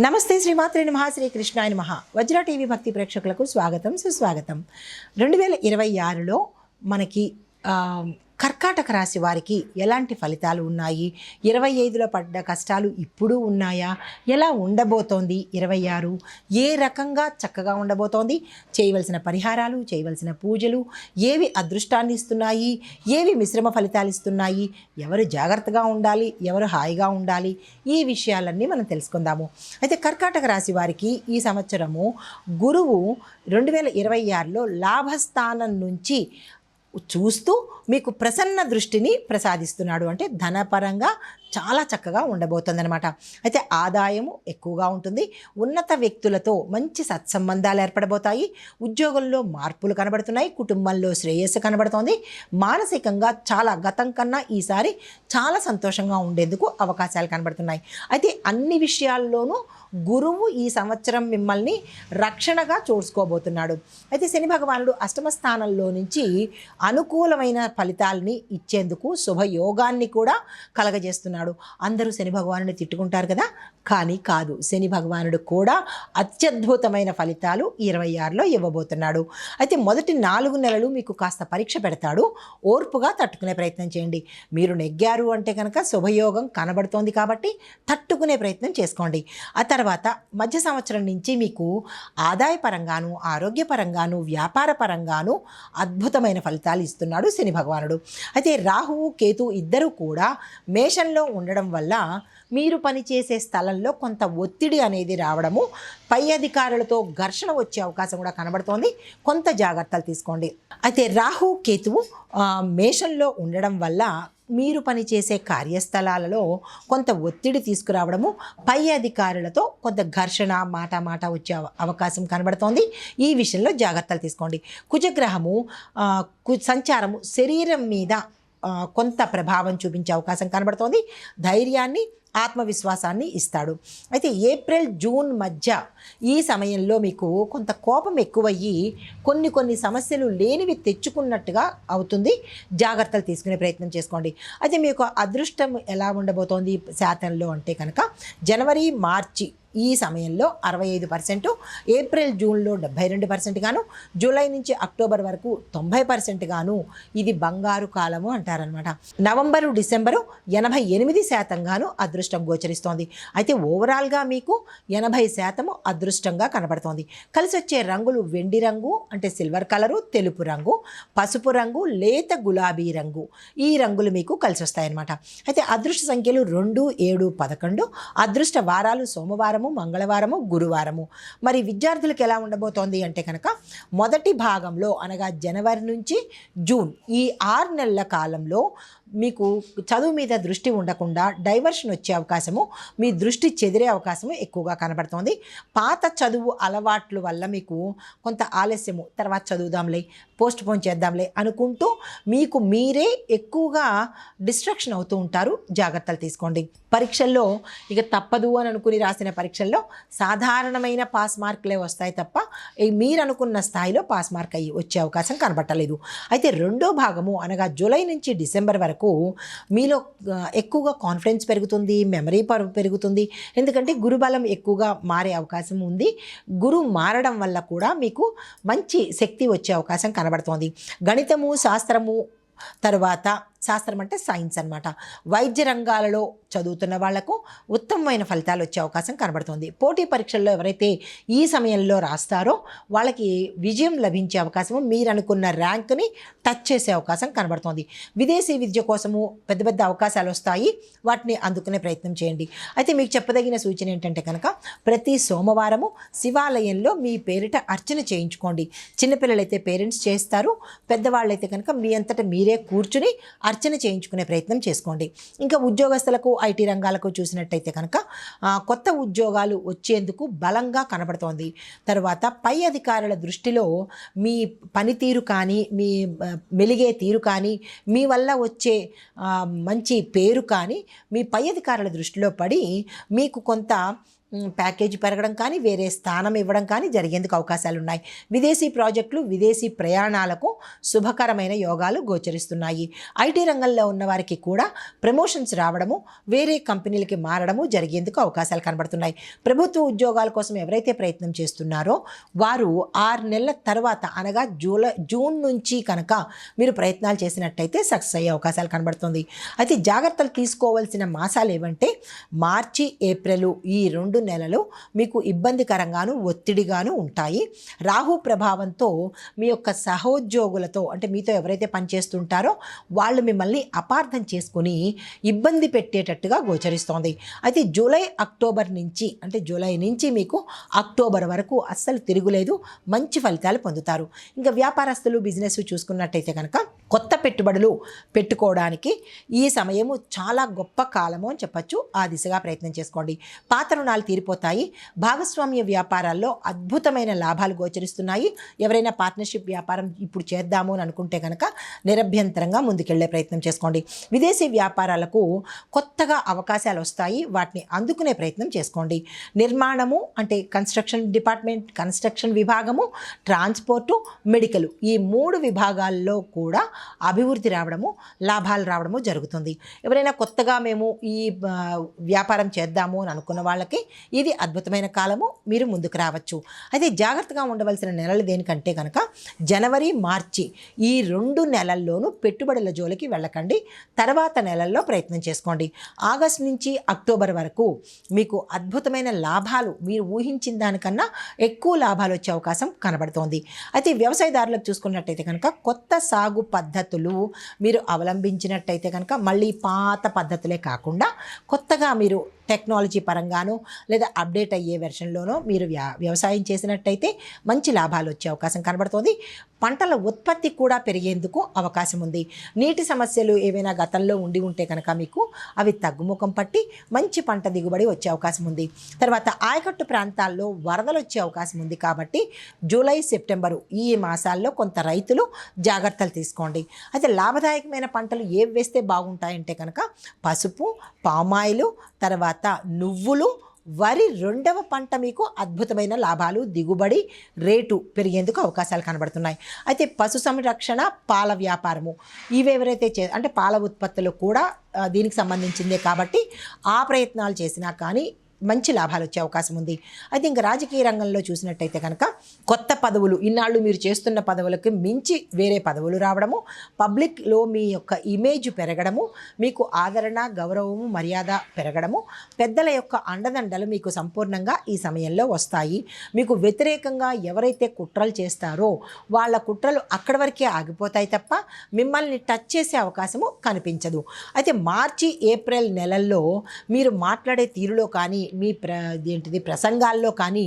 నమస్తే శ్రీమాత్రే నమః శ్రీ కృష్ణాయ నమః. వజ్ర టీవీ భక్తి ప్రేక్షకులకు స్వాగతం సుస్వాగతం. 2026లో మనకి కర్కాటక రాశి వారికి ఎలాంటి ఫలితాలు ఉన్నాయి, 25లో పడ్డ కష్టాలు ఇప్పుడు ఉన్నాయా, ఎలా ఉండబోతోంది 26, ఏ రకంగా చక్కగా ఉండబోతోంది, చేయవలసిన పరిహారాలు, చేయవలసిన పూజలు, ఏవి అదృష్టాన్ని ఇస్తున్నాయి, ఏవి మిశ్రమ ఫలితాలు ఇస్తున్నాయి, ఎవరు జాగ్రత్తగా ఉండాలి, ఎవరు హాయిగా ఉండాలి, ఈ విషయాలన్నీ మనం తెలుసుకుందాము. అయితే కర్కాటక రాశి వారికి ఈ సంవత్సరము గురువు 2026లో లాభస్థానం నుంచి చూస్తూ మీకు ప్రసన్న దృష్టిని ప్రసాదిస్తున్నాడు. అంటే ధనపరంగా చాలా చక్కగా ఉండబోతుందన్నమాట. అయితే ఆదాయము ఎక్కువగా ఉంటుంది, ఉన్నత వ్యక్తులతో మంచి సత్సంబంధాలు ఏర్పడబోతాయి, ఉద్యోగంలో మార్పులు కనబడుతున్నాయి, కుటుంబంలో శ్రేయస్సు కనబడుతోంది, మానసికంగా చాలా గతం కన్నా ఈసారి చాలా సంతోషంగా ఉండేందుకు అవకాశాలు కనబడుతున్నాయి. అయితే అన్ని విషయాల్లోనూ గురువు ఈ సంవత్సరం మిమ్మల్ని రక్షణగా చూసుకోబోతున్నాడు. అయితే శని భగవానుడు అష్టమ స్థానంలో నుంచి అనుకూలమైన ఫలితాలని ఇచ్చేందుకు శుభయోగాన్ని కూడా కలగజేస్తున్నాడు. అందరూ శని భగవానుని తిట్టుకుంటారు కదా, కానీ కాదు, శని భగవానుడు కూడా అత్యద్భుతమైన ఫలితాలు 26లో ఇవ్వబోతున్నాడు. అయితే మొదటి 4 నెలలు మీకు కాస్త పరీక్ష పెడతాడు, ఓర్పుగా తట్టుకునే ప్రయత్నం చేయండి. మీరు నెగ్గారు అంటే కనుక శుభయోగం కనబడుతోంది కాబట్టి తట్టుకునే ప్రయత్నం చేసుకోండి. ఆ తర్వాత మధ్య సంవత్సరం నుంచి మీకు ఆదాయపరంగాను, ఆరోగ్యపరంగాను, వ్యాపార పరంగాను అద్భుతమైన ఫలితాలు ఇస్తున్నాడు శని భగవానుడు. అయితే రాహువు కేతు ఇద్దరు కూడా మేషంలో ఉండడం వల్ల మీరు పనిచేసే స్థలంలో కొంత ఒత్తిడి అనేది రావడము, పై అధికారులతో ఘర్షణ వచ్చే అవకాశం కూడా కనబడుతోంది. కొంత జాగ్రత్తలు తీసుకోండి. అయితే రాహు కేతువు మేషంలో ఉండడం వల్ల మీరు పనిచేసే కార్యస్థలాలలో కొంత ఒత్తిడి తీసుకురావడము, పై అధికారులతో కొంత ఘర్షణ, మాట వచ్చే అవకాశం కనబడుతోంది. ఈ విషయంలో జాగ్రత్తలు తీసుకోండి. కుజగ్రహము సంచారము శరీరం మీద కొంత ప్రభావం చూపించే అవకాశం కనబడుతోంది. ధైర్యాన్ని, ఆత్మవిశ్వాసాన్ని ఇస్తాడు. అయితే ఏప్రిల్ జూన్ మధ్య ఈ సమయంలో మీకు కొంత కోపం ఎక్కువయ్యి కొన్ని సమస్యలు లేనివి తెచ్చుకున్నట్టుగా అవుతుంది. జాగ్రత్తలు తీసుకునే ప్రయత్నం చేసుకోండి. అయితే మీకు అదృష్టం ఎలా ఉండబోతోంది శాతంలో అంటే కనుక జనవరి మార్చి ఈ సమయంలో 65%, ఏప్రిల్ జూన్లో 72% గాను, జూలై నుంచి అక్టోబర్ వరకు 90% గాను ఇది బంగారు కాలము అంటారనమాట. నవంబరు డిసెంబరు 88% గాను అదృష్టం గోచరిస్తోంది. అయితే ఓవరాల్గా మీకు 80% అదృష్టంగా కనబడుతోంది. కలిసి వచ్చే రంగులు వెండి రంగు అంటే సిల్వర్ కలరు, తెలుపు రంగు, పసుపు రంగు, లేత గులాబీ రంగు, ఈ రంగులు మీకు కలిసి వస్తాయన్నమాట. అయితే అదృష్ట సంఖ్యలు 2, 7, 11. అదృష్ట వారాలు సోమవారం, మంగళవారము, గురువారము. మరి విద్యార్థులకు ఎలా ఉండబోతోంది అంటే కనుక మొదటి భాగంలో అనగా జనవరి నుంచి జూన్ ఈ 6 నెలల కాలంలో మీకు చదువు మీద దృష్టి ఉండకుండా డైవర్షన్ వచ్చే అవకాశము, మీ దృష్టి చెదిరే అవకాశము ఎక్కువగా కనబడుతోంది. పాత చదువు అలవాట్ల వల్ల మీకు కొంత ఆలస్యము, తర్వాత చదువుదాంలే, పోస్ట్ పోన్ చేద్దాంలే అనుకుంటూ మీకు మీరే ఎక్కువగా డిస్ట్రాక్షన్ అవుతూ ఉంటారు. జాగ్రత్తలు తీసుకోండి. పరీక్షల్లో ఇక తప్పదు అని అనుకుని రాసిన పరీక్షల్లో సాధారణమైన పాస్ మార్కులే వస్తాయి తప్ప మీరు అనుకున్న స్థాయిలో పాస్ మార్క్ అయ్యి వచ్చే అవకాశం కనబట్టలేదు. అయితే రెండో భాగము అనగా జూలై నుంచి డిసెంబర్ వరకు మీలో ఎక్కువగా కాన్ఫిడెన్స్ పెరుగుతుంది, మెమరీ పెరుగుతుంది. ఎందుకంటే గురుబలం ఎక్కువగా మారే అవకాశం ఉంది. గురువు మారడం వల్ల కూడా మీకు మంచి శక్తి వచ్చే అవకాశం కనబడుతోంది. గణితము, శాస్త్రము, తర్వాత శాస్త్రం అంటే సైన్స్ అన్నమాట, వైద్య రంగాలలో చదువుతున్న వాళ్లకు ఉత్తమమైన ఫలితాలు వచ్చే అవకాశం కనబడుతుంది. పోటీ పరీక్షల్లో ఎవరైతే ఈ సమయంలో రాస్తారో వాళ్ళకి విజయం లభించే అవకాశము, మీరు అనుకున్న ర్యాంక్ని టచ్ చేసే అవకాశం కనబడుతుంది. విదేశీ విద్య కోసము పెద్ద అవకాశాలు వస్తాయి, వాటిని అందుకునే ప్రయత్నం చేయండి. అయితే మీకు చెప్పదగిన సూచన ఏంటంటే కనుక ప్రతి సోమవారము శివాలయంలో మీ పేరిట అర్చన చేయించుకోండి. చిన్నపిల్లలైతే పేరెంట్స్ చేస్తారు, పెద్దవాళ్ళైతే కనుక మీ అంతటా మీరే కూర్చుని అర్చన చేయించుకునే ప్రయత్నం చేసుకోండి. ఇంకా ఉద్యోగస్తులకు, ఐటీ రంగాలకు చూసినట్టయితే కనుక కొత్త ఉద్యోగాలు వచ్చేందుకు బలంగా కనబడుతోంది. తర్వాత పై అధికారుల దృష్టిలో మీ పనితీరు కానీ, మీ మెలిగే తీరు కానీ, మీ వల్ల వచ్చే మంచి పేరు కానీ మీ పై అధికారుల దృష్టిలో పడి మీకు కొంత ప్యాకేజీ పెరగడం కానీ వేరే స్థానం ఇవ్వడం కానీ జరిగేందుకు అవకాశాలు ఉన్నాయి. విదేశీ ప్రాజెక్టులు, విదేశీ ప్రయాణాలకు శుభకరమైన యోగాలు గోచరిస్తున్నాయి. ఐటీ రంగంలో ఉన్న వారికి కూడా ప్రమోషన్స్ రావడము, వేరే కంపెనీలకి మారడము జరిగేందుకు అవకాశాలు కనబడుతున్నాయి. ప్రభుత్వ ఉద్యోగాల కోసం ఎవరైతే ప్రయత్నం చేస్తున్నారో వారు 6 నెలల తర్వాత అనగా జూన్ నుంచి కనుక మీరు ప్రయత్నాలు చేసినట్టయితే సక్సెస్ అయ్యే అవకాశాలు కనబడుతుంది. అయితే జాగ్రత్తలు తీసుకోవాల్సిన మాసాలు ఏవంటే మార్చి, ఏప్రిల్ ఈ 2 నెలలు మీకు ఇబ్బందికరంగాను ఒత్తిడిగాను ఉంటాయి. రాహు ప్రభావంతో మీ యొక్క సహోద్యోగులతో అంటే మీతో ఎవరైతే పనిచేస్తుంటారో వాళ్ళు మిమ్మల్ని అపార్థం చేసుకుని ఇబ్బంది పెట్టేటట్టుగా గోచరిస్తోంది. అయితే అక్టోబర్ నుంచి అంటే జూలై నుంచి మీకు అక్టోబర్ వరకు అస్సలు తిరుగులేదు, మంచి ఫలితాలు పొందుతారు. ఇంకా వ్యాపారస్తులు బిజినెస్ చూసుకున్నట్టయితే కనుక కొత్త పెట్టుబడులు పెట్టుకోవడానికి ఈ సమయము చాలా గొప్ప కాలము అని చెప్పచ్చు. ఆ దిశగా ప్రయత్నం చేసుకోండి. పాత రుణాలు తీరిపోతాయి. భాగస్వామ్య వ్యాపారాల్లో అద్భుతమైన లాభాలు గోచరిస్తున్నాయి. ఎవరైనా పార్ట్నర్షిప్ వ్యాపారం ఇప్పుడు చేద్దాము అని అనుకుంటే కనుక నిరభ్యంతరంగా ముందుకెళ్లే ప్రయత్నం చేసుకోండి. విదేశీ వ్యాపారాలకు కొత్తగా అవకాశాలు వస్తాయి, వాటిని అందుకునే ప్రయత్నం చేసుకోండి. నిర్మాణము అంటే కన్స్ట్రక్షన్ డిపార్ట్మెంట్, కన్స్ట్రక్షన్ విభాగము, ట్రాన్స్పోర్టు, మెడికల్ ఈ 3 విభాగాల్లో కూడా అభివృద్ధి రావడము, లాభాలు రావడము జరుగుతుంది. ఎవరైనా కొత్తగా మేము ఈ వ్యాపారం చేద్దాము అని అనుకున్న వాళ్ళకి ఇది అద్భుతమైన కాలము, మీరు ముందుకు రావచ్చు. అయితే జాగ్రత్తగా ఉండవలసిన నెలలు దేనికంటే కనుక జనవరి, మార్చి ఈ 2 నెలల్లోనూ పెట్టుబడుల జోలికి వెళ్ళకండి. తర్వాత నెలల్లో ప్రయత్నం చేసుకోండి. ఆగస్టు నుంచి అక్టోబర్ వరకు మీకు అద్భుతమైన లాభాలు, మీరు ఊహించిన దానికన్నా ఎక్కువ లాభాలు వచ్చే అవకాశం కనబడుతోంది. అయితే వ్యవసాయదారులకు చూసుకున్నట్టయితే కనుక కొత్త సాగు పద్ధతులు మీరు అవలంబించినట్టయితే కనుక మళ్ళీ పాత పద్ధతులే కాకుండా కొత్తగా మీరు టెక్నాలజీ పరంగానో లేదా అప్డేట్ అయ్యే వెర్షన్లోనో మీరు వ్యవసాయం చేసినట్టయితే మంచి లాభాలు వచ్చే అవకాశం కనబడుతుంది. పంటల ఉత్పత్తి కూడా పెరిగేందుకు అవకాశం ఉంది. నీటి సమస్యలు ఏవైనా గతంలో ఉంటే కనుక మీకు అవి తగ్గుముఖం పట్టి మంచి పంట దిగుబడి వచ్చే అవకాశం ఉంది. తర్వాత ఆయకట్టు ప్రాంతాల్లో వరదలు వచ్చే అవకాశం ఉంది. కాబట్టి జూలై, సెప్టెంబరు ఈ మాసాల్లో కొంత రైతులు జాగ్రత్తలు తీసుకోండి. అయితే లాభదాయకమైన పంటలు ఏవి వేస్తే బాగుంటాయంటే కనుక పసుపు, పామాయిలు, తర్వాత నువ్వులు, వరి 2వ పంట మీకు అద్భుతమైన లాభాలు, దిగుబడి, రేటు పెరిగేందుకు అవకాశాలు కనబడుతున్నాయి. అయితే పశు సంరక్షణ, పాల వ్యాపారము ఇవి ఎవరైతే అంటే పాల ఉత్పత్తులు కూడా దీనికి సంబంధించిందే కాబట్టి ఆ ప్రయత్నాలు చేసినా కానీ మంచి లాభాలు వచ్చే అవకాశం ఉంది. అయితే ఇంకా రాజకీయ రంగంలో చూసినట్టయితే కనుక కొత్త పదవులు, ఇన్నాళ్ళు మీరు చేస్తున్న పదవులకు మించి వేరే పదవులు రావడము, పబ్లిక్లో మీ యొక్క ఇమేజ్ పెరగడము, మీకు ఆదరణ, గౌరవము, మర్యాద పెరగడము, పెద్దల యొక్క అండదండలు మీకు సంపూర్ణంగా ఈ సమయంలో వస్తాయి. మీకు వ్యతిరేకంగా ఎవరైతే కుట్రలు చేస్తారో వాళ్ళ కుట్రలు అక్కడి వరకే ఆగిపోతాయి తప్ప మిమ్మల్ని టచ్ చేసే అవకాశము కనిపించదు. అయితే మార్చి, ఏప్రిల్ నెలల్లో మీరు మాట్లాడే తీరులో కానీ మీ ప్రసంగాల్లో కానీ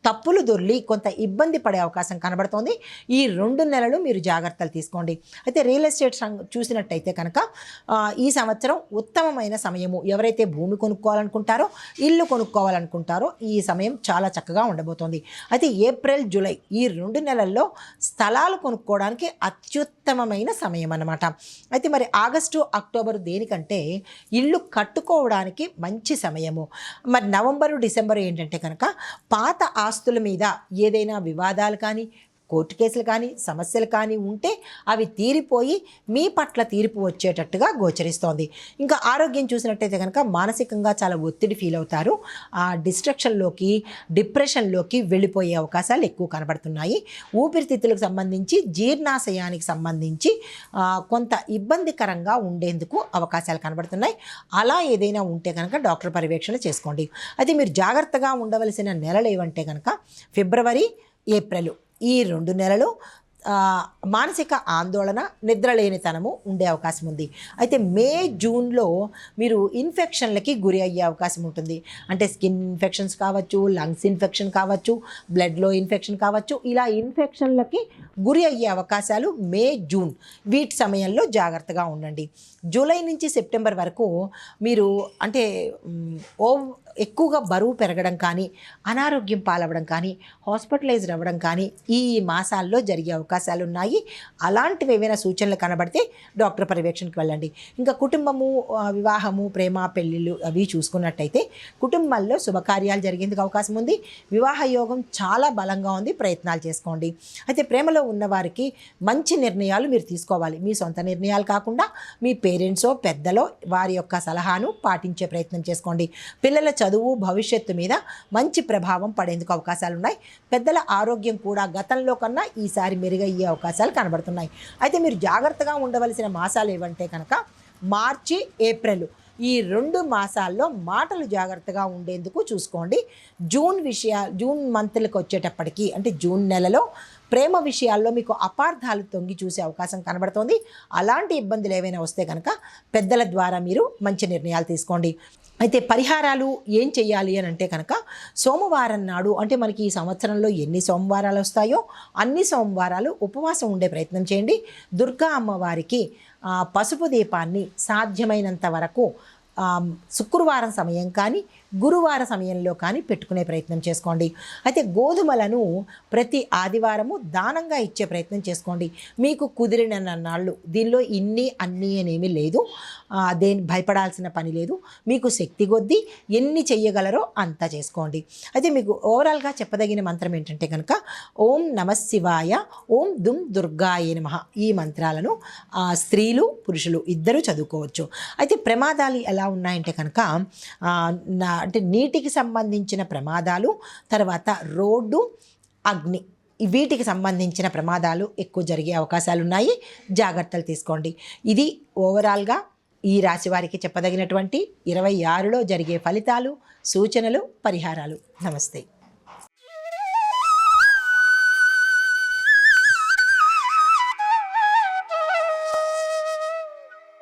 తప్పులు దొర్లి కొంత ఇబ్బంది పడే అవకాశం కనబడుతోంది. ఈ 2 నెలలు మీరు జాగ్రత్తలు తీసుకోండి. అయితే రియల్ ఎస్టేట్ చూసినట్టయితే కనుక ఈ సంవత్సరం ఉత్తమమైన సమయము. ఎవరైతే భూమి కొనుక్కోవాలనుకుంటారో, ఇల్లు కొనుక్కోవాలనుకుంటారో ఈ సమయం చాలా చక్కగా ఉండబోతోంది. అయితే ఏప్రిల్, జూలై ఈ 2 నెలల్లో స్థలాలు కొనుక్కోవడానికి అత్యుత్తమమైన సమయం అన్నమాట. అయితే మరి ఆగస్టు, అక్టోబర్ దేనికంటే ఇల్లు కట్టుకోవడానికి మంచి సమయము. మరి నవంబరు, డిసెంబరు ఏంటంటే కనుక పాత ఆస్తుల మీద ఏదైనా వివాదాలు కానీ, కోర్టు కేసులు కానీ, సమస్యలు కానీ ఉంటే అవి తీరిపోయి మీ పట్ల తీర్పు వచ్చేటట్టుగా గోచరిస్తోంది. ఇంకా ఆరోగ్యం చూసినట్టయితే కనుక మానసికంగా చాలా ఒత్తిడి ఫీల్ అవుతారు. ఆ డిప్రెషన్లోకి వెళ్ళిపోయే అవకాశాలు ఎక్కువ కనబడుతున్నాయి. ఊపిరితిత్తులకు సంబంధించి, జీర్ణాశయానికి సంబంధించి కొంత ఇబ్బందికరంగా ఉండేందుకు అవకాశాలు కనబడుతున్నాయి. అలా ఏదైనా ఉంటే కనుక డాక్టర్ పర్యవేక్షణ చేసుకోండి. అయితే మీరు జాగ్రత్తగా ఉండవలసిన నెలలు ఏవంటే కనుక ఫిబ్రవరి, ఏప్రిల్ ఈ 2 నెలలు మానసిక ఆందోళన, నిద్రలేనితనము ఉండే అవకాశం ఉంది. అయితే మే, జూన్లో మీరు ఇన్ఫెక్షన్లకి గురి అయ్యే అవకాశం ఉంటుంది. అంటే స్కిన్ ఇన్ఫెక్షన్స్ కావచ్చు, లంగ్స్ ఇన్ఫెక్షన్ కావచ్చు, బ్లడ్లో ఇన్ఫెక్షన్ కావచ్చు. ఇలా ఇన్ఫెక్షన్లకి గురి అయ్యే అవకాశాలు మే, జూన్ వీటి సమయంలో జాగ్రత్తగా ఉండండి. జూలై నుంచి సెప్టెంబర్ వరకు మీరు అంటే ఎక్కువగా బరువు పెరగడం కానీ, అనారోగ్యం పాలవడం కానీ, హాస్పిటలైజ్డ్ అవ్వడం కానీ ఈ మాసాల్లో జరిగే అవకాశాలు ఉన్నాయి. అలాంటివి ఏవైనా సూచనలు కనబడితే డాక్టర్ పర్యవేక్షణకు వెళ్ళండి. ఇంకా కుటుంబము, వివాహము, ప్రేమ, పెళ్ళిళ్ళు అవి చూసుకున్నట్టయితే కుటుంబాల్లో శుభకార్యాలు జరిగేందుకు అవకాశం ఉంది. వివాహ యోగం చాలా బలంగా ఉంది, ప్రయత్నాలు చేసుకోండి. అయితే ప్రేమలో ఉన్నవారికి మంచి నిర్ణయాలు మీరు తీసుకోవాలి. మీ సొంత నిర్ణయాలు కాకుండా మీ పేరెంట్సో పెద్దలో వారి యొక్క సలహాను పాటించే ప్రయత్నం చేసుకోండి. పిల్లల చదువు, భవిష్యత్తు మీద మంచి ప్రభావం పడేందుకు అవకాశాలు ఉన్నాయి. పెద్దల ఆరోగ్యం కూడా గతంలో కన్నా ఈసారి మెరుగయ్యే అవకాశాలు కనబడుతున్నాయి. అయితే మీరు జాగ్రత్తగా ఉండవలసిన మాసాలు ఏవంటే కనుక మార్చి, ఏప్రిల్ ఈ 2 మాసాల్లో మాటలు జాగ్రత్తగా ఉండేందుకు చూసుకోండి. జూన్ మంత్లకు వచ్చేటప్పటికి అంటే జూన్ నెలలో ప్రేమ విషయాల్లో మీకు అపార్థాలు తొంగి చూసే అవకాశం కనబడుతోంది. అలాంటి ఇబ్బందులు ఏవైనా వస్తే కనుక పెద్దల ద్వారా మీరు మంచి నిర్ణయాలు తీసుకోండి. అయితే పరిహారాలు ఏం చెయ్యాలి అని అంటే కనుక సోమవారం నాడు అంటే మనకి ఈ సంవత్సరంలో ఎన్ని సోమవారాలు వస్తాయో అన్ని సోమవారాలు ఉపవాసం ఉండే ప్రయత్నం చేయండి. దుర్గా అమ్మవారికి పసుపు దీపాన్ని సాధ్యమైనంత వరకు శుక్రవారం సమయం కానీ గురువార సమయంలో కానీ పెట్టుకునే ప్రయత్నం చేసుకోండి. అయితే గోధుమలను ప్రతి ఆదివారము దానంగా ఇచ్చే ప్రయత్నం చేసుకోండి. మీకు కుదిరిన నాళ్ళు, దీనిలో ఇన్ని అన్నీ అనేమి లేదు, భయపడాల్సిన పని లేదు. మీకు శక్తి కొద్దీ ఎన్ని చెయ్యగలరో అంత చేసుకోండి. అయితే మీకు ఓవరాల్గా చెప్పదగిన మంత్రం ఏంటంటే కనుక ఓం నమః శివాయ, ఓం దుమ్ దుర్గాయ నమః ఈ మంత్రాలను స్త్రీలు పురుషులు ఇద్దరూ చదువుకోవచ్చు. అయితే ప్రమాదాలు ఎలా ఉన్నాయంటే కనుక అంటే నీటికి సంబంధించిన ప్రమాదాలు, తర్వాత రోడ్డు, అగ్ని వీటికి సంబంధించిన ప్రమాదాలు ఎక్కువ జరిగే అవకాశాలు ఉన్నాయి. జాగ్రత్తలు తీసుకోండి. ఇది ఓవరాల్గా ఈ రాశి వారికి చెప్పదగినటువంటి 26లో జరిగే ఫలితాలు, సూచనలు, పరిహారాలు. నమస్తే.